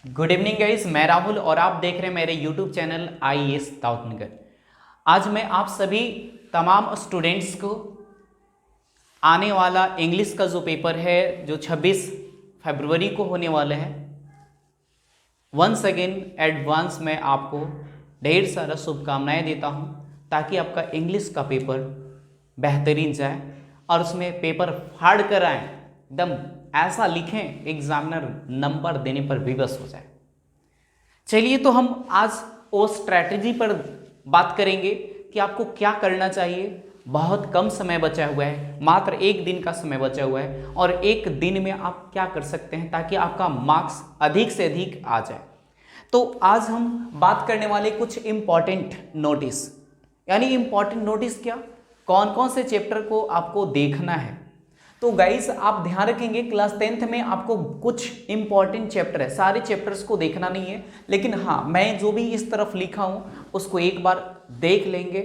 Good evening guys, मैं राहुल और आप देख रहे हैं मेरे यूट्यूब चैनल IAS दाऊदनगर। आज मैं आप सभी तमाम स्टूडेंट्स को आने वाला इंग्लिश का जो पेपर है जो 26 फरवरी को होने वाला है, वंस अगेन एडवांस में आपको ढेर सारा शुभकामनाएं देता हूं ताकि आपका इंग्लिश का पेपर बेहतरीन जाए और उसमें पेपर फाड़ कर आए, एकदम ऐसा लिखें एग्जामिनर नंबर देने पर विवश हो जाए। चलिए तो हम आज वो स्ट्रैटेजी पर बात करेंगे कि आपको क्या करना चाहिए। बहुत कम समय बचा हुआ है, मात्र एक दिन का समय बचा हुआ है और एक दिन में आप क्या कर सकते हैं ताकि आपका मार्क्स अधिक से अधिक आ जाए। तो आज हम बात करने वाले कुछ इंपॉर्टेंट नोटिस, यानी इंपॉर्टेंट नोटिस क्या, कौन कौन से चैप्टर को आपको देखना है। तो गाइस आप ध्यान रखेंगे क्लास 10th में आपको कुछ इंपॉर्टेंट चैप्टर है, सारे चैप्टर्स को देखना नहीं है, लेकिन हाँ मैं जो भी इस तरफ लिखा हूँ उसको एक बार देख लेंगे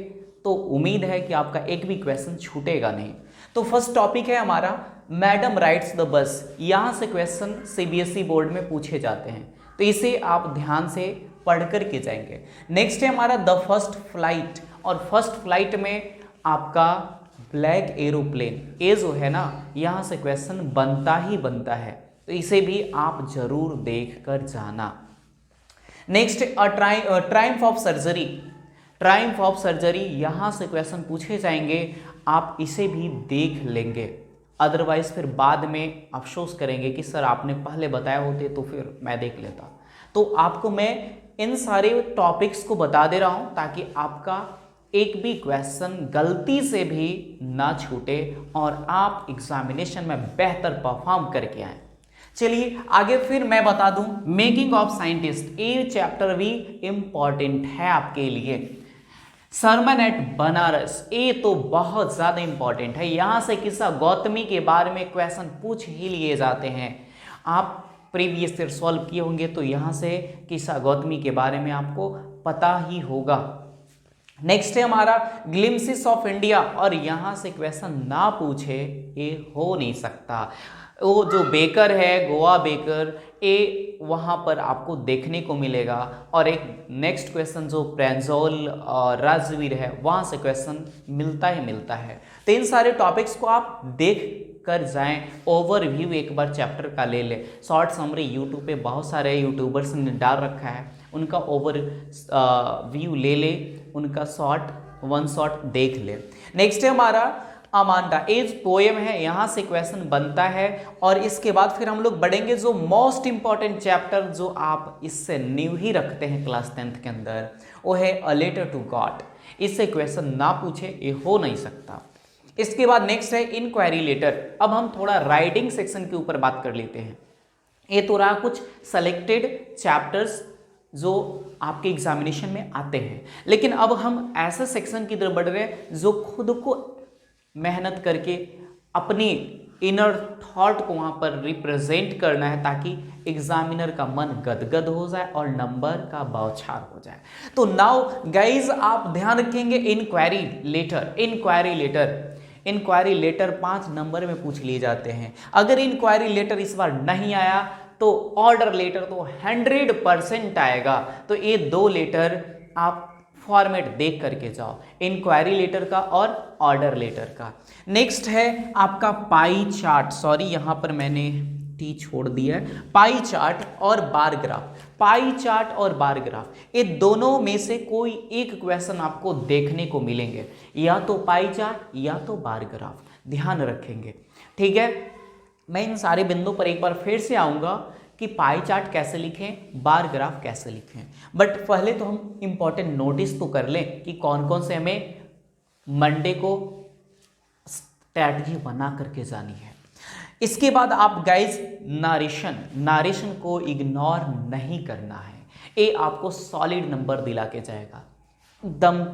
तो उम्मीद है कि आपका एक भी क्वेश्चन छूटेगा नहीं। तो फर्स्ट टॉपिक है हमारा मैडम राइड्स द बस। यहाँ से क्वेश्चन CBSE बोर्ड में पूछे जाते हैं, तो इसे आप ध्यान से पढ़ कर के जाएंगे। नेक्स्ट है हमारा द फर्स्ट फ्लाइट, और फर्स्ट फ्लाइट में आपका ब्लैक एरोप्लेन, ये जो है ना यहाँ से क्वेश्चन बनता ही बनता है, तो इसे भी आप जरूर देख कर जाना। Next Triumph of surgery, Triumph of surgery यहाँ से क्वेश्चन पूछे जाएंगे, आप इसे भी देख लेंगे, अदरवाइज फिर बाद में अफसोस करेंगे कि सर आपने पहले बताया होते तो फिर मैं देख लेता। तो आपको मैं इन सारे टॉपिक्स को बता दे रहा हूँ ताकि आपका एक भी क्वेश्चन गलती से भी ना छूटे और आप एग्जामिनेशन में बेहतर परफॉर्म करके आए। चलिए आगे फिर मैं बता दूं मेकिंग ऑफ साइंटिस्ट, ये चैप्टर भी इंपॉर्टेंट है आपके लिए। सरमन एट बनारस, ये तो बहुत ज्यादा इंपॉर्टेंट है, यहां से किस्सा गौतमी के बारे में क्वेश्चन पूछ ही लिए जाते हैं। आप प्रीवियस ईयर सॉल्व किए होंगे तो यहां से किस्सा गौतमी के बारे में आपको पता ही होगा। नेक्स्ट है हमारा ग्लिम्सिस ऑफ इंडिया, और यहां से क्वेश्चन ना पूछे ये हो नहीं सकता। वो जो बेकर है गोवा बेकर, ये वहां पर आपको देखने को मिलेगा। और एक नेक्स्ट क्वेश्चन जो प्रेंजोल और राजवीर है, वहां से क्वेश्चन मिलता ही मिलता है। तो इन सारे टॉपिक्स को आप देख कर जाएं, ओवरव्यू एक बार चैप्टर का ले ले। शॉर्ट समरी यूट्यूब पे बहुत सारे यूट्यूबर्स ने डाल रखा है, उनका ओवर व्यू ले ले, उनका वन शॉट देख ले। नेक्स्ट है हमारा अमांडा, एज पोएम है, यहां से क्वेश्चन बनता है। और इसके बाद फिर हम लोग बढ़ेंगे जो मोस्ट इंपॉर्टेंट चैप्टर जो आप इससे न्यू ही रखते हैं क्लास 10th के अंदर, वो है अ लेटर टू गॉड। इससे क्वेश्चन ना पूछे ये हो नहीं सकता। इसके बाद नेक्स्ट है इंक्वायरी लेटर। अब हम थोड़ा राइटिंग सेक्शन के ऊपर बात कर लेते हैं। ये तो रहा कुछ सेलेक्टेड चैप्टर्स जो आपके एग्जामिनेशन में आते हैं, लेकिन अब हम ऐसे सेक्शन की तरफ बढ़ रहे हैं जो खुद को मेहनत करके अपनी इनर थॉट को वहां पर रिप्रेजेंट करना है ताकि एग्जामिनर का मन गदगद हो जाए और नंबर का बौछार हो जाए। तो नाउ गाइज आप ध्यान रखेंगे inquiry letter, inquiry letter 5 number में पूछ लिए जाते हैं। अगर इंक्वायरी लेटर इस बार नहीं आया तो ऑर्डर लेटर तो 100% आएगा। तो ये 2 लेटर आप फॉर्मेट देख करके जाओ, इंक्वायरी लेटर का और ऑर्डर लेटर का। नेक्स्ट है आपका पाई चार्ट, सॉरी यहां पर मैंने टी छोड़ दिया है, पाई चार्ट और बार ग्राफ। पाई चार्ट और बार ग्राफ, ये दोनों में से कोई एक क्वेश्चन आपको देखने को मिलेंगे, या तो पाई चार्ट या तो बार ग्राफ, ध्यान रखेंगे। ठीक है, मैं इन सारे बिंदुओं पर एक बार फिर से आऊंगा कि पाई चार्ट कैसे लिखें, बार ग्राफ कैसे लिखें, बट पहले तो हम इंपॉर्टेंट नोटिस तो कर लें कि कौन कौन से हमें मंडे को स्ट्रैटेजी बना करके जानी है। इसके बाद आप गाइज नारेशन को इग्नोर नहीं करना है, ये आपको सॉलिड नंबर दिला के जाएगा, एकदम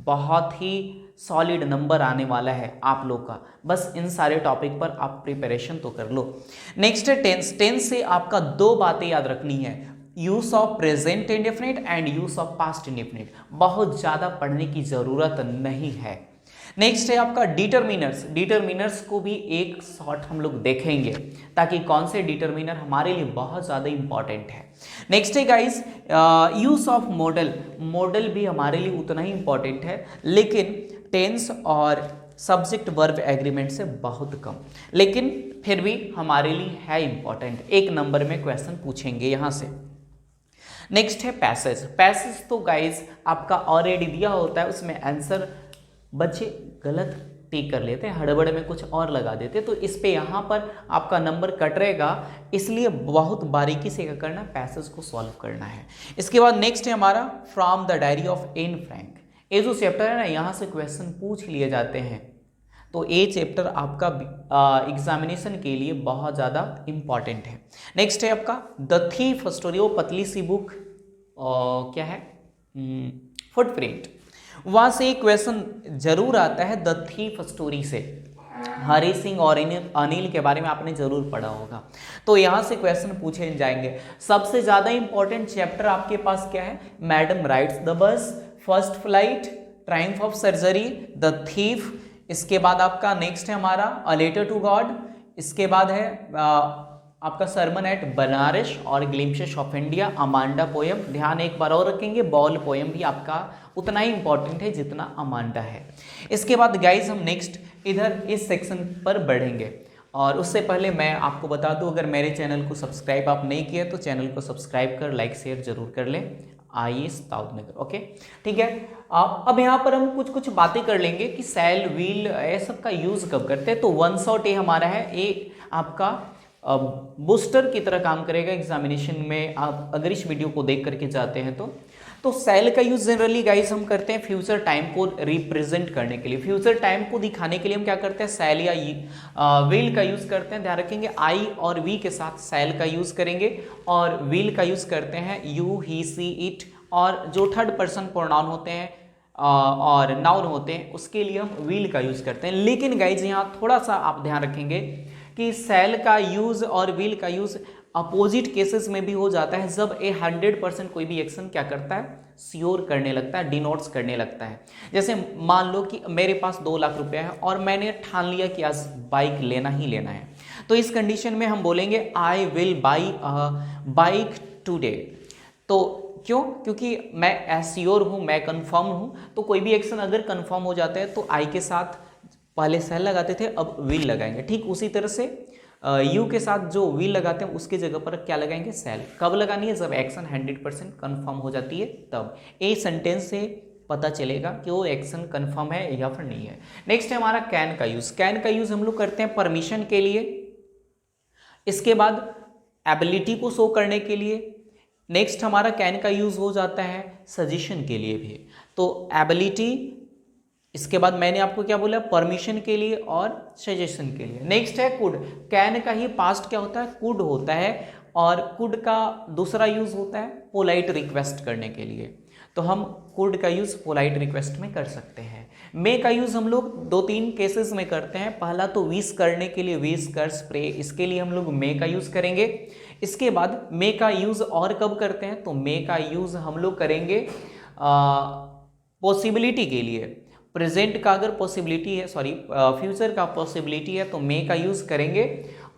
बहुत ही सॉलिड नंबर आने वाला है आप लोग का। बस इन सारे टॉपिक पर आप प्रिपरेशन तो कर लो। नेक्स्ट है टेंस से आपका 2 बातें याद रखनी है, use of present indefinite and use of past indefinite. बहुत ज़्यादा पढ़ने की ज़रूरत नहीं है। नेक्स्ट है आपका डिटरमिनर्स। डिटरमिनर्स को भी एक शॉर्ट हम लोग देखेंगे ताकि कौन से डिटरमिनर हमारे लिए बहुत ज़्यादा इंपॉर्टेंट है। नेक्स्ट है guys use of model. Model भी हमारे लिए उतना ही इंपॉर्टेंट है, लेकिन टेंस और सब्जेक्ट वर्ब एग्रीमेंट से बहुत कम, लेकिन फिर भी हमारे लिए है इंपॉर्टेंट। एक नंबर में क्वेश्चन पूछेंगे यहाँ से। नेक्स्ट है पैसेज। पैसेज तो गाइज आपका ऑलरेडी दिया होता है, उसमें आंसर बच्चे गलत टिक कर लेते हैं, हड़बड़ में कुछ और लगा देते हैं, तो इस पे यहाँ पर आपका नंबर कट रहेगा, इसलिए बहुत बारीकी से क्या करना, पैसेज को सॉल्व करना है। इसके बाद नेक्स्ट है हमारा from the diary of Anne Frank. ये जो चैप्टर है ना, यहाँ से क्वेश्चन पूछ लिए जाते हैं, तो ये चैप्टर आपका एग्जामिनेशन के लिए बहुत ज़्यादा इम्पॉर्टेंट है। नेक्स्ट है आपका द थीफ स्टोरी। वो पतली सी बुक क्या है, फुटप्रिंट, वहाँ से एक क्वेश्चन जरूर आता है द थीफ स्टोरी से। हरी सिंह और अनिल के बारे में आपने जरूर पढ़ा होगा, तो यहाँ से क्वेश्चन पूछे जाएंगे। सबसे ज़्यादा इंपॉर्टेंट चैप्टर आपके पास क्या है, madam rides the bus, first flight, Triumph of surgery, the thief. इसके बाद आपका नेक्स्ट है हमारा अ लेटर टू गॉड। इसके बाद है आपका सरमन एट बनारस और glimpses of India, Amanda poem. ध्यान एक बार और रखेंगे, बॉल पोयम भी आपका उतना ही इंपॉर्टेंट है जितना अमांडा है। इसके बाद गाइज हम नेक्स्ट इधर इस सेक्शन पर बढ़ेंगे, और उससे पहले मैं आपको बता दूं, अगर मेरे चैनल को सब्सक्राइब आप नहीं किए तो चैनल को सब्सक्राइब कर लाइक शेयर जरूर कर लें। आईएएस दाऊदनगर, ओके ठीक है। अब यहाँ पर हम कुछ कुछ बातें कर लेंगे कि सेल व्हील ये सब का यूज कब करते हैं। तो वन शॉट ये हमारा है, ये आपका बूस्टर की तरह काम करेगा एग्जामिनेशन में, आप अगर इस वीडियो को देख करके जाते हैं तो सेल का यूज जनरली गाइस हम करते हैं फ्यूचर टाइम को रिप्रेजेंट करने के लिए। फ्यूचर टाइम को दिखाने के लिए हम क्या करते हैं, सेल या व्हील का यूज करते हैं। ध्यान रखेंगे आई और वी के साथ सेल का यूज करेंगे, और व्हील का यूज करते हैं यू ही सी इट, और जो थर्ड पर्सन प्रोनाउन होते हैं और नाउन होते हैं उसके लिए हम व्हील का यूज करते हैं। लेकिन गाइज यहाँ थोड़ा सा आप ध्यान रखेंगे कि सेल का यूज और व्हील का यूज अपोजिट केसेस में भी हो जाता है, जब ए 100% कोई भी एक्शन क्या करता है, श्योर करने लगता है, डिनोट्स करने लगता है। जैसे मान लो कि मेरे पास 2 लाख रुपया है और मैंने ठान लिया कि आज बाइक लेना ही लेना है, तो इस कंडीशन में हम बोलेंगे I will by a bike today. तो क्यों, क्योंकि मैं एश्योर हूँ, मैं कंफर्म हूँ। तो कोई भी एक्शन अगर कंफर्म हो जाता है तो आई के साथ पहले सेल लगाते थे, अब विल लगाएंगे। ठीक उसी तरह से यू के साथ जो विल लगाते हैं उसके जगह पर क्या लगाएंगे, सेल। कब लगानी है, जब एक्शन 100% कंफर्म हो जाती है तब। ए सेंटेंस से पता चलेगा कि वो एक्शन कंफर्म है या फिर नहीं है। नेक्स्ट है हमारा कैन का यूज। कैन का यूज हम लोग करते हैं परमिशन के लिए, इसके बाद एबिलिटी को शो करने के लिए। नेक्स्ट हमारा कैन का यूज हो जाता है सजेशन के लिए भी। तो एबिलिटी, इसके बाद मैंने आपको क्या बोला, परमिशन के लिए और सजेशन के लिए। नेक्स्ट है कुड। कैन का ही पास्ट क्या होता है, कुड होता है, और कुड का दूसरा यूज होता है पोलाइट रिक्वेस्ट करने के लिए। तो हम कुड का यूज पोलाइट रिक्वेस्ट में कर सकते हैं। मे का यूज हम लोग 2-3 केसेस में करते हैं। पहला तो विश करने के लिए, विश कर स्प्रे, इसके लिए हम लोग मे का यूज करेंगे। इसके बाद मे का यूज और कब करते हैं, तो मे का यूज हम लोग करेंगे पॉसिबिलिटी के लिए। प्रेजेंट का अगर पॉसिबिलिटी है, सॉरी फ्यूचर का पॉसिबिलिटी है तो मे का यूज करेंगे।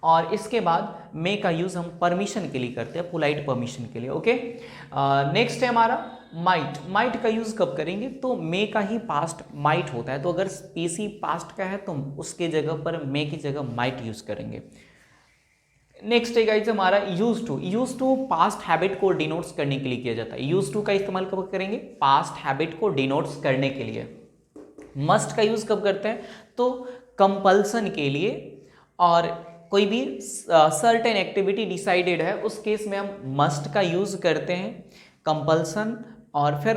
और इसके बाद मे का यूज हम परमिशन के लिए करते हैं, पोलाइट परमिशन के लिए, ओके। नेक्स्ट है हमारा माइट। माइट का यूज कब करेंगे, तो मे का ही पास्ट माइट होता है, तो अगर पीसी पास्ट का है तो उसके जगह पर मे की जगह माइट यूज करेंगे। नेक्स्ट है गाइस हमारा use to. Use to past habit को डिनोट्स करने के लिए किया जाता है। यूज टू का इस्तेमाल कब करेंगे, पास्ट हैबिट को डिनोट्स करने के लिए। मस्ट का यूज कब करते हैं, तो कंपल्सन के लिए, और कोई भी सर्टेन एक्टिविटी डिसाइडेड है उस केस में हम मस्ट का यूज करते हैं। कंपल्सन और फिर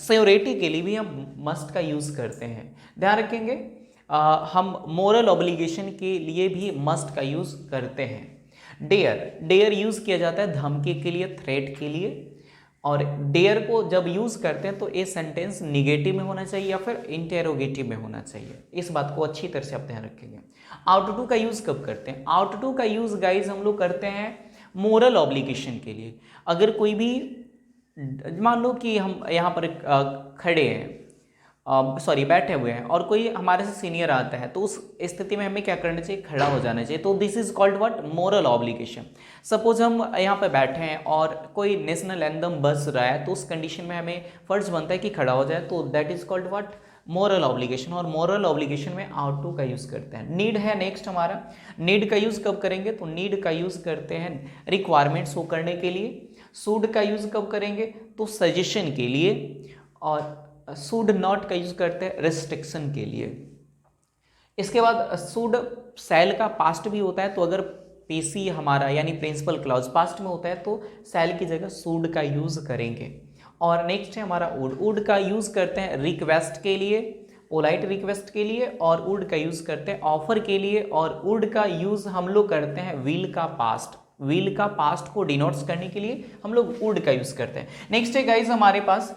श्योरिटी के लिए भी हम मस्ट का यूज करते हैं। ध्यान रखेंगे हम मोरल ऑब्लिगेशन के लिए भी मस्ट का यूज करते हैं। डेयर, डेयर यूज किया जाता है धमकी के लिए, थ्रेट के लिए। और डेयर को जब यूज करते हैं तो ये सेंटेंस निगेटिव में होना चाहिए या फिर इंटेरोगेटिव में होना चाहिए। इस बात को अच्छी तरह से आप ध्यान रखेंगे। आउट टू का यूज कब करते हैं, आउट टू का यूज गाइज हम लोग करते हैं मोरल ऑब्लिगेशन के लिए। अगर कोई भी, मान लो कि हम यहाँ पर खड़े हैं सॉरी बैठे हुए हैं और कोई हमारे से सीनियर आता है, तो उस स्थिति में हमें क्या करना चाहिए, खड़ा हो जाना चाहिए। तो this is called what, moral obligation. Suppose हम यहाँ पे बैठे हैं और कोई नेशनल एंथम बज रहा है, तो उस कंडीशन में हमें फर्ज बनता है कि खड़ा हो जाए, तो that is called what, moral obligation. और मोरल ऑब्लिगेशन में आउट टू का यूज करते हैं। नीड है नेक्स्ट हमारा, नीड का यूज कब करेंगे, तो नीड का यूज करते हैं रिक्वायरमेंट्स को करने के लिए। शुड का यूज कब करेंगे, तो सजेशन के लिए। और शुड नॉट का यूज करते हैं रिस्ट्रिक्शन के लिए। इसके बाद शुड शैल का पास्ट भी होता है, तो अगर पीसी हमारा यानी प्रिंसिपल क्लॉज पास्ट में होता है तो शैल की जगह शुड का यूज करेंगे। और नेक्स्ट है हमारा वुड। वुड का यूज करते हैं रिक्वेस्ट के लिए, पोलाइट रिक्वेस्ट के लिए, और वुड का यूज करते हैं ऑफर के लिए। और वुड का यूज हम लोग करते हैं विल का पास्ट, विल का पास्ट को डिनोट्स करने के लिए हम लोग वुड का यूज करते हैं। नेक्स्ट है गाइज हमारे पास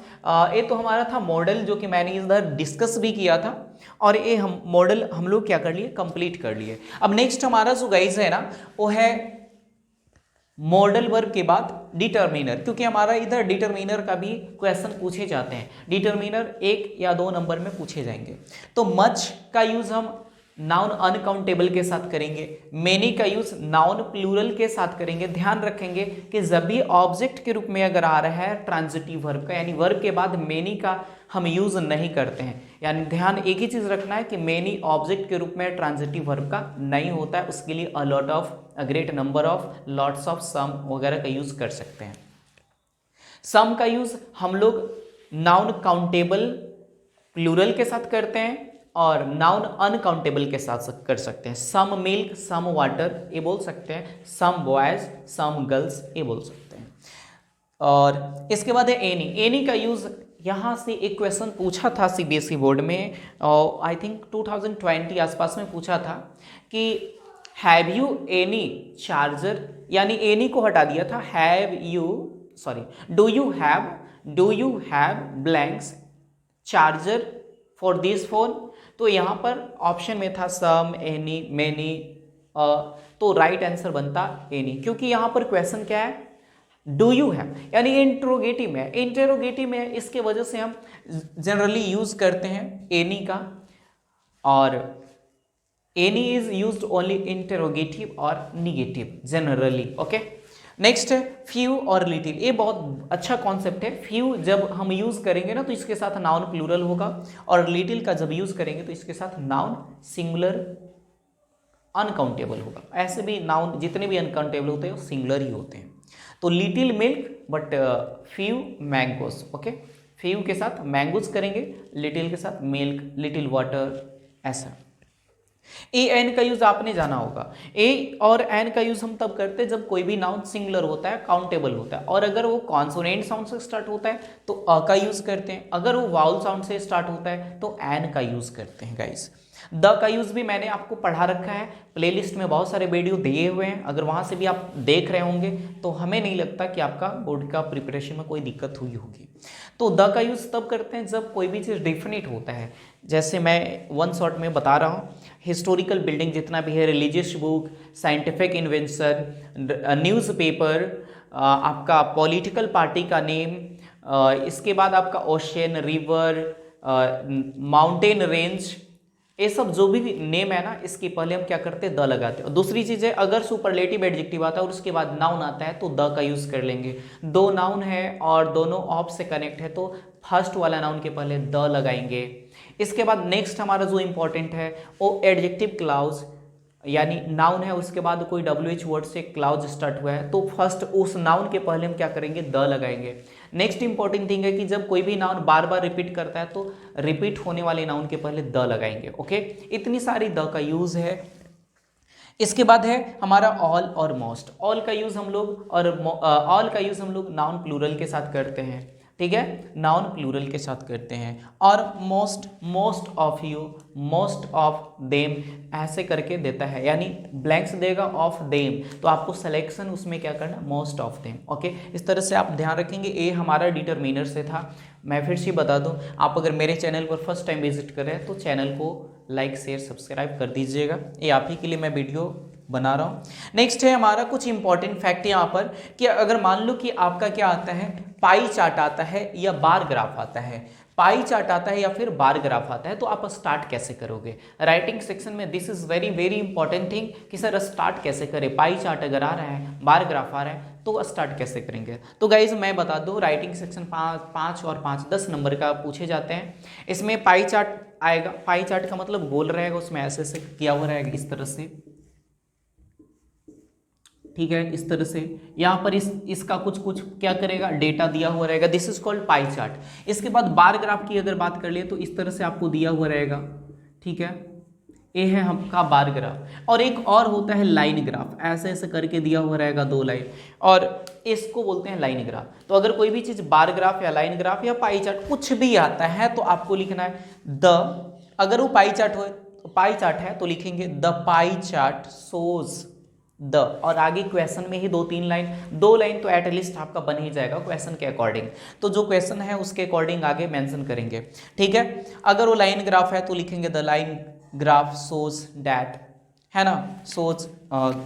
ये तो हमारा था मॉडल, जो कि मैंने इधर डिस्कस भी किया था, और ये हम मॉडल हम लोग क्या कर लिए, कंप्लीट कर लिए। अब नेक्स्ट हमारा जो गाइज है ना, वो है मॉडल वर्ब के बाद डिटर्मिनर, क्योंकि हमारा इधर डिटर्मिनर का भी क्वेश्चन पूछे जाते हैं। डिटर्मिनर 1 या 2 नंबर में पूछे जाएंगे। तो मच का यूज हम नाउन अनकाउंटेबल के साथ करेंगे। मेनी का यूज नाउन प्लूरल के साथ करेंगे। ध्यान रखेंगे कि जब भी ऑब्जेक्ट के रूप में अगर आ रहा है ट्रांजिटिव वर्ब का, यानी वर्ब के बाद मेनी का हम यूज नहीं करते हैं। यानी ध्यान एक ही चीज रखना है कि मेनी ऑब्जेक्ट के रूप में ट्रांजिटिव वर्ब का नहीं होता है, उसके लिए a lot of, a great number of, lots of, some वगैरह का यूज कर सकते हैं। सम का यूज हम लोग नाउन काउंटेबल प्लूरल के साथ करते हैं और नाउन अनकाउंटेबल के साथ कर सकते हैं। सम मिल्क, सम वाटर ये बोल सकते हैं। सम बॉयज, सम गर्ल्स ये बोल सकते हैं। और इसके बाद है एनी। एनी का यूज यहाँ से एक क्वेश्चन पूछा था सीबीएसई बोर्ड में, आई थिंक 2020 आसपास में पूछा था कि हैव यू एनी चार्जर, यानी एनी को हटा दिया था, have you, sorry, do you have blanks charger for this phone. तो यहाँ पर ऑप्शन में था सम, एनी, मेनी, तो राइट आंसर बनता एनी, क्योंकि यहाँ पर क्वेश्चन क्या है, डू यू हैव, यानी इंट्रोगेटिव में, इंटेरोगेटिव में, इसके वजह से हम जनरली यूज करते हैं एनी का। और any is used only interrogative और निगेटिव जनरली। ओके, नेक्स्ट है फ्यू और लिटिल। ये बहुत अच्छा कॉन्सेप्ट है। फ्यू जब हम यूज करेंगे ना, तो इसके साथ नाउन प्लूरल होगा, और लिटिल का जब यूज करेंगे तो इसके साथ नाउन सिंगुलर अनकाउंटेबल होगा। ऐसे भी नाउन जितने भी अनकाउंटेबल होते हैं वो सिंगुलर ही होते हैं। तो little milk but few mangoes. Okay, few के साथ मैंगोस करेंगे, लिटिल के साथ मिल्क, लिटिल वाटर, ऐसा। ए एन का यूज आपने जाना होगा। ए और एन का यूज हम तब करते हैं जब कोई भी नाउन सिंगुलर होता है, काउंटेबल होता है, और अगर वो कॉन्सोनेंट साउंड से स्टार्ट होता है तो अ का यूज करते हैं। अगर वो वाउल साउंड से स्टार्ट होता है तो एन का यूज करते हैं गाइस। द का यूज भी मैंने आपको पढ़ा रखा है, प्लेलिस्ट में बहुत सारे वीडियो दिए हुए हैं, अगर वहां से भी आप देख रहे होंगे तो हमें नहीं लगता कि आपका बोर्ड का प्रिपरेशन में कोई दिक्कत हुई होगी। तो द का यूज तब करते हैं जब कोई भी चीज़ डिफिनिट होता है, जैसे मैं वन शॉट में बता रहा हूँ, हिस्टोरिकल बिल्डिंग जितना भी है, religious book, scientific invention, newspaper, आपका पॉलिटिकल पार्टी का नेम, इसके बाद आपका ओशियन, रिवर, माउंटेन रेंज, ये सब जो भी नेम है ना, इसके पहले हम क्या करते हैं, द लगाते हैं। और दूसरी चीज़ है, अगर सुपरलेटिव एडजेक्टिव आता है और उसके बाद नाउन आता है तो द का यूज़ कर लेंगे। दो नाउन है और दोनों ऑफ से कनेक्ट है तो फर्स्ट वाला नाउन के पहले द लगाएंगे। इसके बाद नेक्स्ट हमारा जो इंपॉर्टेंट है वो एडजेक्टिव क्लाउज, यानी नाउन है उसके बाद कोई WH वर्ड से क्लाउज स्टार्ट हुआ है तो फर्स्ट उस नाउन के पहले हम क्या करेंगे, द लगाएंगे। नेक्स्ट इंपॉर्टेंट थिंग है कि जब कोई भी नाउन बार बार रिपीट करता है तो रिपीट होने वाले नाउन के पहले द लगाएंगे। ओके, इतनी सारी द का यूज है। इसके बाद है हमारा ऑल और मोस्ट। ऑल का यूज हम लोग और ऑल का यूज हम लोग नाउन प्लूरल के साथ करते हैं, ठीक है, नाउन प्लूरल के साथ करते हैं। और most, most of you, most of them ऐसे करके देता है, यानी ब्लैंक्स देगा ऑफ देम तो आपको सिलेक्शन उसमें क्या करना, मोस्ट ऑफ देम। ओके, इस तरह से आप ध्यान रखेंगे। ये हमारा डिटरमिनर से था। मैं फिर से बता दूं, आप अगर मेरे चैनल पर फर्स्ट टाइम विजिट कर रहे हैं तो चैनल को लाइक शेयर सब्सक्राइब कर दीजिएगा, ये आप ही के लिए मैं वीडियो बना रहा हूँ। नेक्स्ट है हमारा कुछ इंपॉर्टेंट फैक्ट यहाँ पर कि अगर मान लो कि आपका क्या आता है, पाई चार्ट आता है या बार ग्राफ आता है। पाई चार्ट आता है या फिर बार ग्राफ आता है, तो आप स्टार्ट कैसे करोगे राइटिंग सेक्शन में। This is very very important thing कि सर स्टार्ट कैसे करें, पाई चार्ट अगर आ रहा है, बार ग्राफ आ रहा है, तो स्टार्ट कैसे करेंगे। तो गाइज मैं बता दूं, राइटिंग सेक्शन 5 और 5 10 नंबर का पूछे जाते हैं। इसमें पाई चार्ट आएगा, पाई चार्ट का मतलब गोल रहेगा, उसमें ऐसे ऐसे किया हुआ रहेगा इस तरह से, ठीक है, इस तरह से। यहाँ पर इसका कुछ कुछ क्या करेगा, डेटा दिया हुआ रहेगा, this is called pie chart. इसके बाद बार ग्राफ की अगर बात कर लिए तो इस तरह से आपको दिया हुआ रहेगा, ठीक है, ये है आपका बार ग्राफ। और एक और होता है लाइन ग्राफ, ऐसे ऐसे करके दिया हुआ रहेगा 2 लाइन, और इसको बोलते हैं लाइन ग्राफ। तो अगर कोई भी चीज़ बार ग्राफ या लाइन ग्राफ या पाई चार्ट कुछ भी आता है तो आपको लिखना है अगर वो पाई चार्ट हो, पाई चार्ट है तो लिखेंगे the pie chart shows the, और आगे क्वेश्चन में ही 2-3 लाइन, 2 लाइन तो एटलीस्ट आपका बन ही जाएगा क्वेश्चन के अकॉर्डिंग। तो जो क्वेश्चन है उसके अकॉर्डिंग आगे मेंशन करेंगे, ठीक है। अगर वो लाइन ग्राफ है तो लिखेंगे the line graph shows that, है ना, शोज,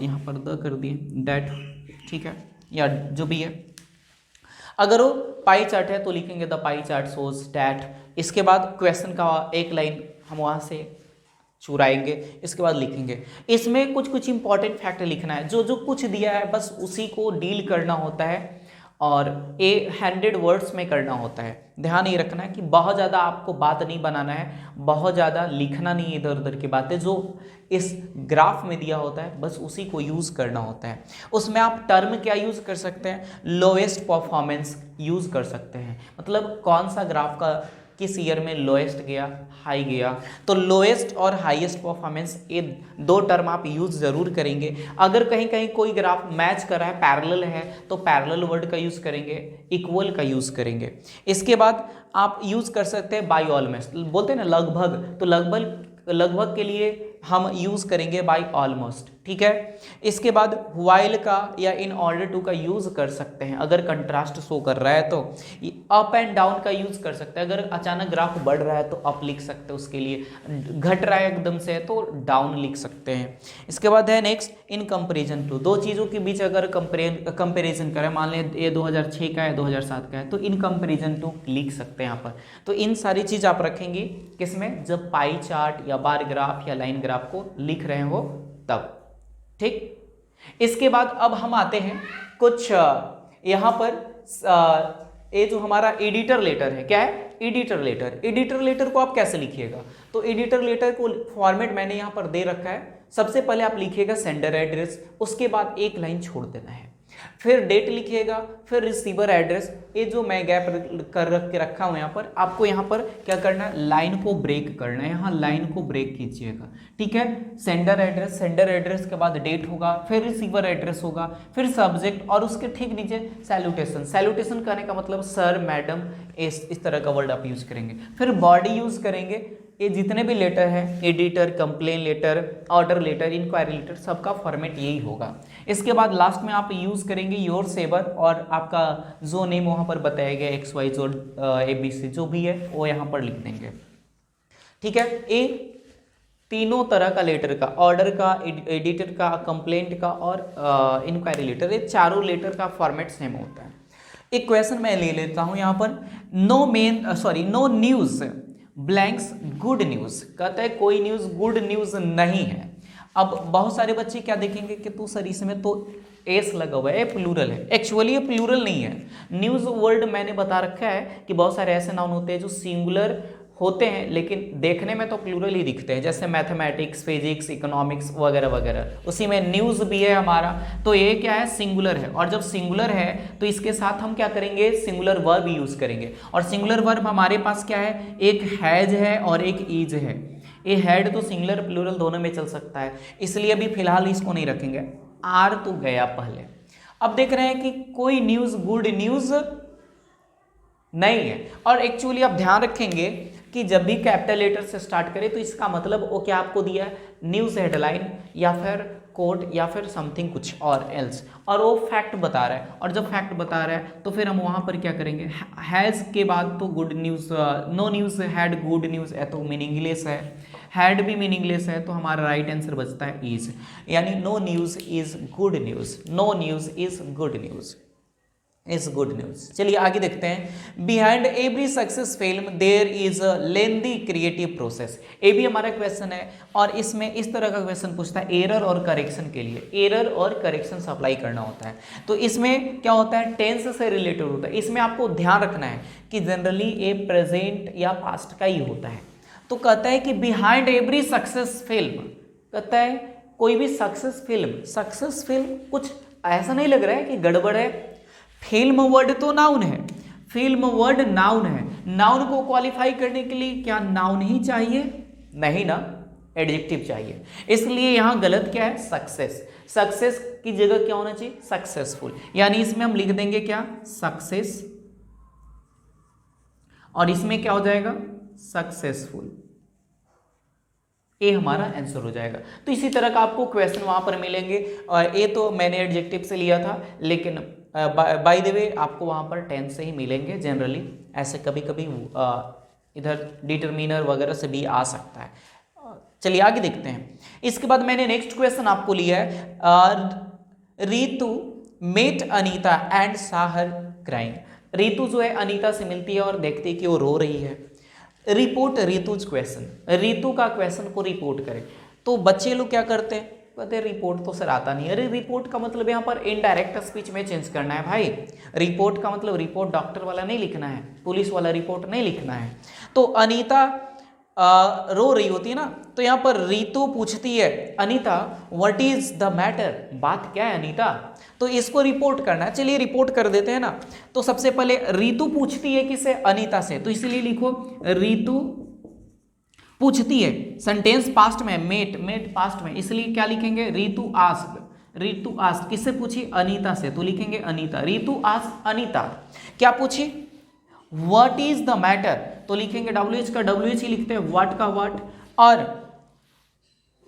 यहाँ पर द कर दिए, डैट, ठीक है, या जो भी है। अगर वो पाई चार्ट है तो लिखेंगे the pie chart shows that. इसके बाद क्वेश्चन का एक लाइन हम वहाँ से चुराएंगे, इसके बाद लिखेंगे। इसमें कुछ कुछ इंपॉर्टेंट फैक्ट लिखना है, जो जो कुछ दिया है बस उसी को डील करना होता है, और 100 वर्ड्स में करना होता है। ध्यान ये रखना है कि बहुत ज़्यादा आपको बात नहीं बनाना है, बहुत ज़्यादा लिखना नहीं है इधर उधर की बातें, जो इस ग्राफ में दिया होता है बस उसी को यूज़ करना होता है। उसमें आप टर्म क्या यूज़ कर सकते हैं, लोएस्ट परफॉर्मेंस यूज़ कर सकते हैं, मतलब कौन सा ग्राफ का किस ईयर में लोएस्ट गया, हाई गया, तो लोएस्ट और हाईएस्ट परफॉर्मेंस, ये 2 टर्म आप यूज जरूर करेंगे। अगर कहीं कहीं कोई ग्राफ मैच कर रहा है, पैरेलल है, तो पैरेलल वर्ड का यूज करेंगे, इक्वल का यूज करेंगे। इसके बाद आप यूज कर सकते हैं बाय ऑलमोस्ट, बोलते हैं ना लगभग, तो लगभग के लिए हम यूज करेंगे बाय ऑलमोस्ट, ठीक है। इसके बाद व्हाइल का या इन ऑर्डर टू का यूज कर सकते हैं, अगर कंट्रास्ट शो कर रहा है तो। अप एंड डाउन का यूज कर सकते हैं, अगर अचानक ग्राफ बढ़ रहा है तो अप लिख सकते हैं, उसके लिए घट रहा है एकदम से तो डाउन लिख सकते हैं। इसके बाद है नेक्स्ट इन कंपेरिजन टू, 2 चीज़ों के बीच अगर कंपेरिजन करें, मान लें ये 2006 का है 2007 का है, तो इन कंपेरिजन टू लिख सकते हैं यहाँ पर। तो इन सारी चीज़ आप रखेंगे किसमें, जब पाई चार्ट या बार ग्राफ या लाइन ग्राफ को लिख रहे हो तब, ठीक। इसके बाद अब हम आते हैं कुछ यहां पर, ये जो हमारा एडिटर लेटर है, क्या है, एडिटर लेटर। एडिटर लेटर को आप कैसे लिखिएगा, तो एडिटर लेटर को फॉर्मेट मैंने यहां पर दे रखा है। सबसे पहले आप लिखिएगा सेंडर एड्रेस, उसके बाद एक लाइन छोड़ देना है, फिर डेट लिखिएगा, फिर रिसीवर एड्रेस। ये जो मैं गैप कर रख के रखा हूं यहाँ पर, आपको यहाँ पर क्या करना है, लाइन को ब्रेक करना है, यहाँ लाइन को ब्रेक कीजिएगा, ठीक है। सेंडर एड्रेस के बाद डेट होगा, फिर रिसीवर एड्रेस होगा, फिर सब्जेक्ट, और उसके ठीक नीचे सैल्यूटेशन। सैल्यूटेशन करने का मतलब सर, मैडम, इस तरह का वर्ड आप यूज करेंगे। फिर बॉडी यूज करेंगे, ये जितने भी लेटर हैं, editor, complain letter, order letter, inquiry letter, सबका फॉर्मेट यही होगा। इसके बाद लास्ट में आप यूज़ करेंगे योर सेवर, और आपका जो नेम वहाँ पर बताया गया XYZ ABC जो भी है वो यहाँ पर लिख देंगे, ठीक है। ये तीनों तरह का लेटर का, ऑर्डर का, एडिटर का, कंप्लेंट का और इंक्वायरी लेटर, ये चारों लेटर का फॉर्मेट सेम होता है। एक क्वेश्चन मैं ले लेता हूँ यहाँ पर, no news blanks good news, कहता है कोई न्यूज़ गुड न्यूज़ नहीं है। अब बहुत सारे बच्चे क्या देखेंगे कि तो सर इसमें तो एस लगा हुआ है, प्लूरल है। एक्चुअली ये प्लूरल नहीं है। न्यूज़ वर्ड मैंने बता रखा है कि बहुत सारे ऐसे नाउन होते हैं जो सिंगुलर होते हैं लेकिन देखने में तो प्लूरल ही दिखते हैं, जैसे मैथमेटिक्स, फिजिक्स, इकोनॉमिक्स वगैरह वगैरह। उसी में न्यूज़ भी है हमारा, तो ये क्या है, सिंगुलर है। और जब सिंगुलर है तो इसके साथ हम क्या करेंगे, सिंगुलर वर्ब यूज़ करेंगे। और सिंगुलर वर्ब हमारे पास क्या है, एक हैज है और एक इज है। ये हैड तो सिंगुलर प्लूरल दोनों में चल सकता है, इसलिए अभी फिलहाल इसको नहीं रखेंगे। आर तो गया पहले। अब देख रहे हैं कि कोई न्यूज़ गुड न्यूज़ नहीं है। और एक्चुअली आप ध्यान रखेंगे कि जब भी कैपिटल लेटर से स्टार्ट करें तो इसका मतलब वो क्या आपको दिया है, न्यूज़ हेडलाइन या फिर कोट या फिर समथिंग कुछ और एल्स, और वो फैक्ट बता रहा है। और जब फैक्ट बता रहा है तो फिर हम वहाँ पर क्या करेंगे, हैज़ के बाद तो good news, no news had good news है तो मीनिंगलेस है, हैड भी मीनिंगलेस है तो हमारा राइट आंसर बचता है इज, यानी no news is good news, no news is good news. Is good news. चलिए आगे देखते हैं। Behind every success film there is a lengthy creative process. ये भी हमारा क्वेश्चन है और इसमें इस तरह का क्वेश्चन पूछता है एरर और करेक्शन के लिए, एरर और करेक्शन अप्लाई करना होता है। तो इसमें क्या होता है, टेंस से रिलेटेड होता है। इसमें आपको ध्यान रखना है कि जनरली ये प्रेजेंट या पास्ट का ही होता है। तो कहता है कि बिहाइंड एवरी सक्सेस फिल्म, कहता है कोई भी सक्सेस फिल्म कुछ ऐसा नहीं लग रहा है कि गड़बड़ है। फिल्म वर्ड तो नाउन है, फिल्म वर्ड नाउन है, नाउन को क्वालिफाई करने के लिए क्या नाउन ही चाहिए? नहीं ना, एडजेक्टिव चाहिए। इसलिए यहां गलत क्या है, सक्सेस। सक्सेस की जगह क्या होना चाहिए, सक्सेसफुल। यानी इसमें हम लिख देंगे क्या, सक्सेस, और इसमें क्या हो जाएगा, सक्सेसफुल। ये हमारा आंसर हो जाएगा। तो इसी तरह का आपको क्वेश्चन वहां पर मिलेंगे, और ये तो मैंने एडजेक्टिव से लिया था, लेकिन बाय द वे आपको वहां पर टेंस से ही मिलेंगे जनरली। ऐसे कभी कभी इधर डिटरमिनर वगैरह से भी आ सकता है। चलिए आगे देखते हैं। इसके बाद मैंने नेक्स्ट क्वेश्चन आपको लिया है, Ritu met Anita and saw her crying। Ritu जो है अनीता से मिलती है और देखती है कि वो रो रही है। रिपोर्ट रीतुज क्वेश्चन, रीतु का क्वेश्चन को रिपोर्ट करें। तो बच्चे लोग क्या करते हैं, कहते हैं रिपोर्ट तो सर आता नहीं है। अरे रिपोर्ट का मतलब यहाँ पर इनडायरेक्ट स्पीच में चेंज करना है भाई। रिपोर्ट का मतलब रिपोर्ट डॉक्टर वाला नहीं लिखना है, पुलिस वाला रिपोर्ट नहीं लिखना है। तो अनीता रो रही होती है ना, तो यहाँ पर रीतु पूछती है Anita what is the matter, बात क्या है अनीता। तो इसको रिपोर्ट करना है। चलिए रिपोर्ट कर देते हैं ना। तो सबसे पहले रीतु पूछती है किसे, अनीता से, तो इसलिए लिखो रीतु पूछती है। सेंटेंस पास्ट में, मेट पास्ट में, इसलिए क्या लिखेंगे, रीतु आस्क्ड किससे पूछी, अनीता से, तो लिखेंगे अनीता। रीतु आस्क्ड अनीता क्या पूछी, व्हाट इज द मैटर, तो लिखेंगे WH का WH ही लिखते हैं, व्हाट का व्हाट। और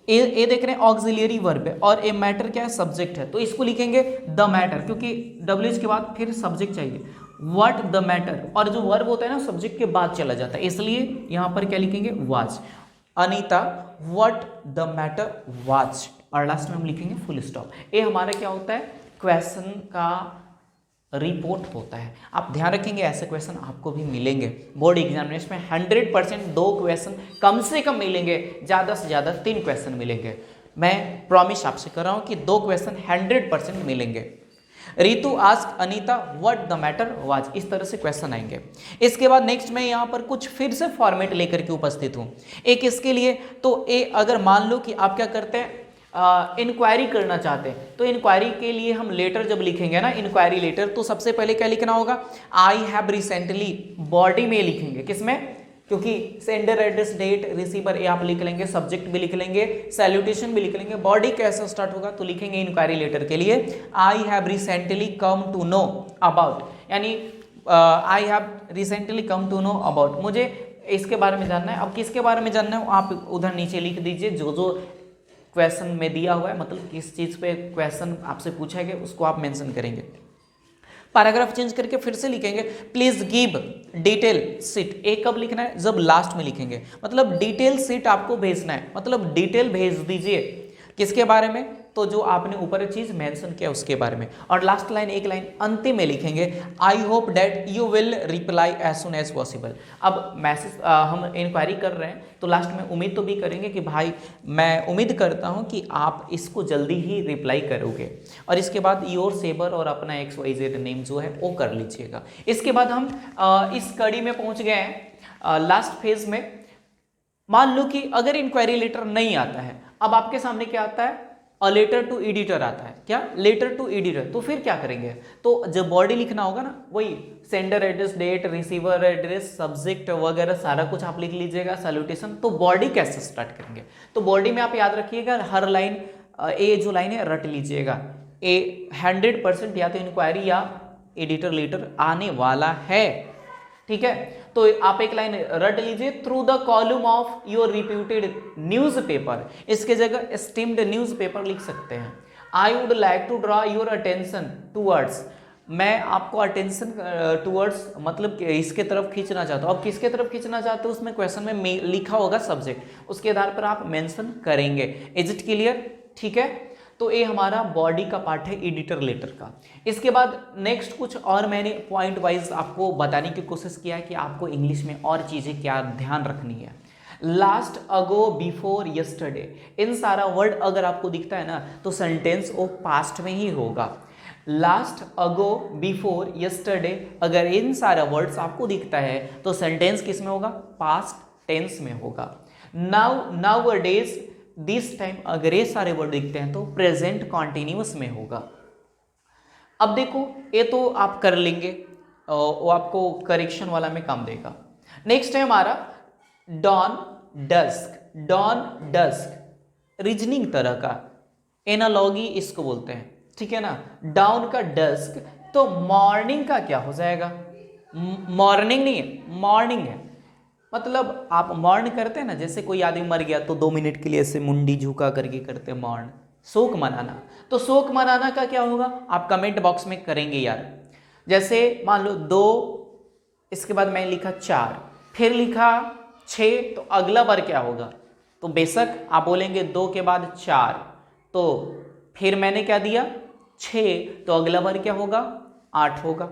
ए देख रहे हैं ऑक्सिलियरी वर्ब है, और ए मैटर क्या है, सब्जेक्ट है, तो इसको लिखेंगे द मैटर, क्योंकि WH के बाद फिर सब्जेक्ट चाहिए, व्हाट द मैटर। और जो वर्ब होता है ना सब्जेक्ट के बाद चला जाता है, इसलिए यहां पर क्या लिखेंगे, was. Anita what the matter was, और लास्ट में हम लिखेंगे फुल स्टॉप। ये हमारा क्या होता है, क्वेश्चन का रिपोर्ट होता है। आप ध्यान रखेंगे ऐसे क्वेश्चन आपको भी मिलेंगे बोर्ड एग्जामिनेशन में। 100% 2 क्वेश्चन कम से कम मिलेंगे, ज़्यादा से ज़्यादा 3 क्वेश्चन मिलेंगे। मैं प्रॉमिस आपसे कर रहा हूँ कि 2 क्वेश्चन 100% मिलेंगे। Ritu ask Anita what the matter was, इस तरह से क्वेश्चन आएंगे। इसके बाद नेक्स्ट मैं यहाँ पर कुछ फिर से फॉर्मेट लेकर के उपस्थित हूँ। एक इसके लिए, तो अगर मान लो कि आप क्या करते हैं, इंक्वायरी करना चाहते हैं, तो इंक्वायरी के लिए हम लेटर जब लिखेंगे ना, इंक्वायरी लेटर, तो सबसे पहले क्या लिखना होगा, आई हैव रिसेंटली, बॉडी में लिखेंगे, किसमें, क्योंकि सेंडर एड्रेस डेट रिसीवर ये आप लिख लेंगे, सब्जेक्ट भी लिख लेंगे, सैल्यूटेशन भी लिख लेंगे। बॉडी कैसे स्टार्ट होगा, तो लिखेंगे इंक्वायरी लेटर के लिए I have recently come to know about, यानी I have recently come to know about, मुझे इसके बारे में जानना है। अब किसके बारे में जानना है आप उधर नीचे लिख दीजिए, जो क्वेश्चन में दिया हुआ है, मतलब किस चीज़ पे क्वेश्चन आपसे पूछा गया उसको आप मेंशन करेंगे। पैराग्राफ चेंज करके फिर से लिखेंगे प्लीज गिव डिटेल सीट। एक कब लिखना है, जब लास्ट में लिखेंगे, मतलब डिटेल सीट आपको भेजना है, मतलब डिटेल भेज दीजिए किसके बारे में, तो जो आपने ऊपर चीज मेंशन किया उसके बारे में। और लास्ट लाइन, एक लाइन अंतिम में लिखेंगे I hope that you will reply as soon as possible. अब मैसेज हम इंक्वायरी कर रहे हैं, तो लास्ट में उम्मीद तो भी करेंगे कि भाई मैं उम्मीद करता हूं कि आप इसको जल्दी ही रिप्लाई करोगे। और इसके बाद योर सेवर और अपना XYZ नेम जो है वो कर लीजिएगा। इसके बाद हम इस कड़ी में पहुंच गए हैं लास्ट फेज में। मान लो कि अगर इंक्वायरी लेटर नहीं आता है, अब आपके सामने क्या आता है, अ लेटर टू एडिटर आता है। क्या, लेटर टू एडिटर, तो फिर क्या करेंगे, तो जब बॉडी लिखना होगा ना, वही sender address date receiver address subject वगैरह सारा कुछ आप लिख लीजिएगा, सैल्यूटेशन। तो बॉडी कैसे स्टार्ट करेंगे, तो बॉडी में आप याद रखिएगा हर लाइन ए जो लाइन है रट लीजिएगा। ए 100% या तो इंक्वायरी या एडिटर लेटर आने वाला है, ठीक है। तो आप एक लाइन रट लीजिए, through the column of your reputed newspaper, इसके जगह स्टीम्ड न्यूज़पेपर लिख सकते हैं। I would like to draw your attention towards, मैं आपको अटेंशन टूवर्ड्स मतलब इसके तरफ खींचना चाहता हूँ। अब किसके तरफ खींचना चाहते हो, उसमें क्वेश्चन में लिखा होगा सब्जेक्ट, उसके आधार पर आप मेंशन करेंगे। इज इट क्लियर, ठीक है। तो ये हमारा बॉडी का पार्ट है एडिटर लेटर का। इसके बाद नेक्स्ट कुछ और मैंने पॉइंट वाइज आपको बताने की कोशिश किया है कि आपको इंग्लिश में और चीज़ें क्या ध्यान रखनी है। लास्ट, अगो, बिफोर, यस्टरडे, इन सारा वर्ड अगर आपको दिखता है ना तो सेंटेंस वो पास्ट में ही होगा। लास्ट, अगो, बिफोर, यस्टरडे, अगर इन सारा वर्ड्स आपको दिखता है तो सेंटेंस किस में होगा? पास्ट टेंस में होगा। नाउ, नाउअडेज, दिस टाइम, अगर ये सारे वर्ड दिखते हैं तो प्रेजेंट कॉन्टिन्यूअस में होगा। अब देखो ये तो आप कर लेंगे, वो आपको करेक्शन वाला में काम देगा। नेक्स्ट है हमारा dawn, dusk. Dawn, dusk reasoning तरह का एनालॉगी इसको बोलते हैं, ठीक है ना। डाउन का डस्क, तो मॉर्निंग का क्या हो जाएगा? मॉर्निंग नहीं है, मॉर्निंग है। मतलब आप मॉर्न करते हैं ना, जैसे कोई आदमी मर गया तो 2 मिनट के लिए ऐसे मुंडी झुका करके करते हैं मॉर्न, शोक मनाना। तो शोक मनाना का क्या होगा? आप कमेंट बॉक्स में करेंगे यार। जैसे मान लो 2, इसके बाद मैं लिखा 4, फिर लिखा 6, तो अगला बार क्या होगा? तो बेशक आप बोलेंगे 2 के बाद 4, तो फिर मैंने क्या दिया 6, तो अगला बार क्या होगा? 8 होगा।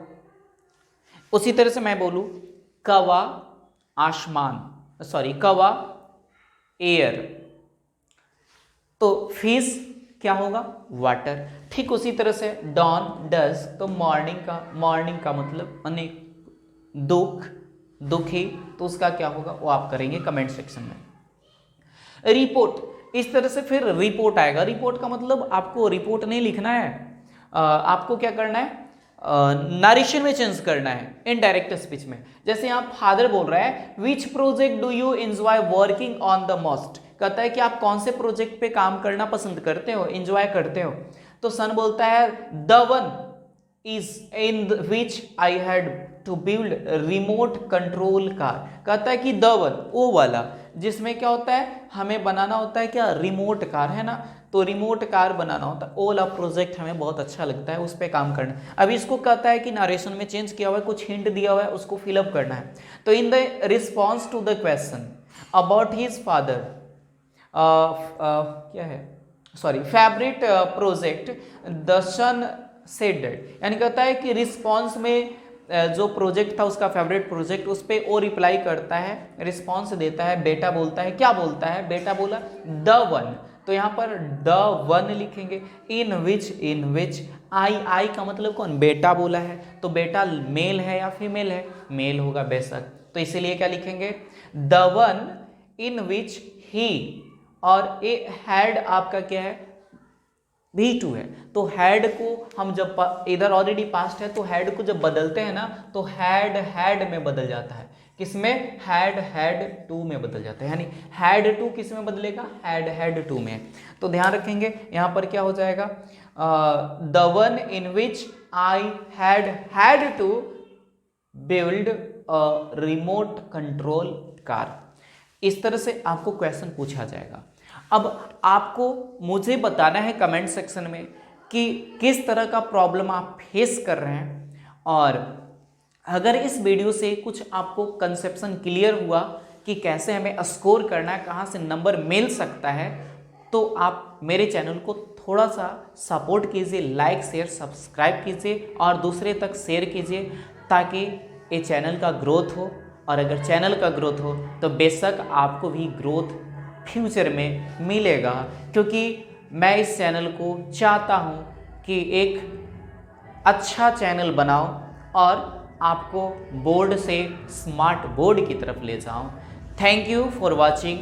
उसी तरह से मैं बोलूं कवा आसमान, सॉरी कवा एयर, तो फिश क्या होगा? वाटर। ठीक उसी तरह से डॉन, डस्क, तो मॉर्निंग का मतलब अनेक, दुख, दुखी, तो उसका क्या होगा वो आप करेंगे कमेंट सेक्शन में। रिपोर्ट, इस तरह से फिर रिपोर्ट आएगा। रिपोर्ट का मतलब आपको रिपोर्ट नहीं लिखना है, आपको क्या करना है? नरेशन में चेंज करना है, इनडायरेक्ट स्पीच में। जैसे यहाँ फादर बोल रहा है which project do you enjoy working on the most, कहता है कि आप कौन से प्रोजेक्ट पे काम करना पसंद करते हो, एंजॉय करते हो। तो सन बोलता है the one is in which I had to build remote control car, कहता है कि द वन, वो वाला जिसमें क्या होता है हमें बनाना होता है क्या? रिमोट कार, है ना। तो रिमोट कार बनाना होता है, वो वाला प्रोजेक्ट हमें बहुत अच्छा लगता है, उस पर काम करना। अभी इसको कहता है कि नरेशन में चेंज किया हुआ है, कुछ हिंट दिया हुआ है, उसको फिलअप करना है। तो in the response to the question about his father, क्या है, sorry, favourite project, the son said that, यानी कहता है कि रिस्पॉन्स में जो प्रोजेक्ट था उसका फेवरेट प्रोजेक्ट, उस पर वो रिप्लाई करता है, रिस्पॉन्स देता है, बेटा बोलता है, क्या बोलता है? बेटा बोला द वन, तो यहाँ पर द वन लिखेंगे। इन विच, आई का मतलब कौन? बेटा बोला है, तो बेटा मेल है या फीमेल है? मेल होगा बेशक, तो इसीलिए क्या लिखेंगे? द वन इन विच ही, और ए हैड आपका क्या है? V2 है। तो हैड को हम जब इधर ऑलरेडी पास्ट है तो हैड को जब बदलते हैं ना तो हैड में बदल जाता है। किसमें? हैड टू में बदल जाता है, यानी हैड टू किस में बदलेगा? हैड टू में। तो ध्यान रखेंगे यहाँ पर क्या हो जाएगा? The one in which I had to build a remote control car. इस तरह से आपको क्वेश्चन पूछा जाएगा। अब आपको मुझे बताना है कमेंट सेक्शन में कि किस तरह का प्रॉब्लम आप फेस कर रहे हैं, और अगर इस वीडियो से कुछ आपको कंसेप्शन क्लियर हुआ कि कैसे हमें स्कोर करना है, कहाँ से नंबर मिल सकता है, तो आप मेरे चैनल को थोड़ा सा सपोर्ट कीजिए, लाइक शेयर सब्सक्राइब कीजिए और दूसरे तक शेयर कीजिए, ताकि ये चैनल का ग्रोथ हो। और अगर चैनल का ग्रोथ हो तो बेशक आपको भी ग्रोथ फ्यूचर में मिलेगा, क्योंकि मैं इस चैनल को चाहता हूँ कि एक अच्छा चैनल बनाऊँ और आपको बोर्ड से स्मार्ट बोर्ड की तरफ ले जाऊँ। Thank you for watching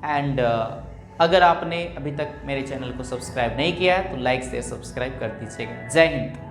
and अगर आपने अभी तक मेरे चैनल को सब्सक्राइब नहीं किया है तो लाइक से सब्सक्राइब कर दीजिएगा। जय हिंद।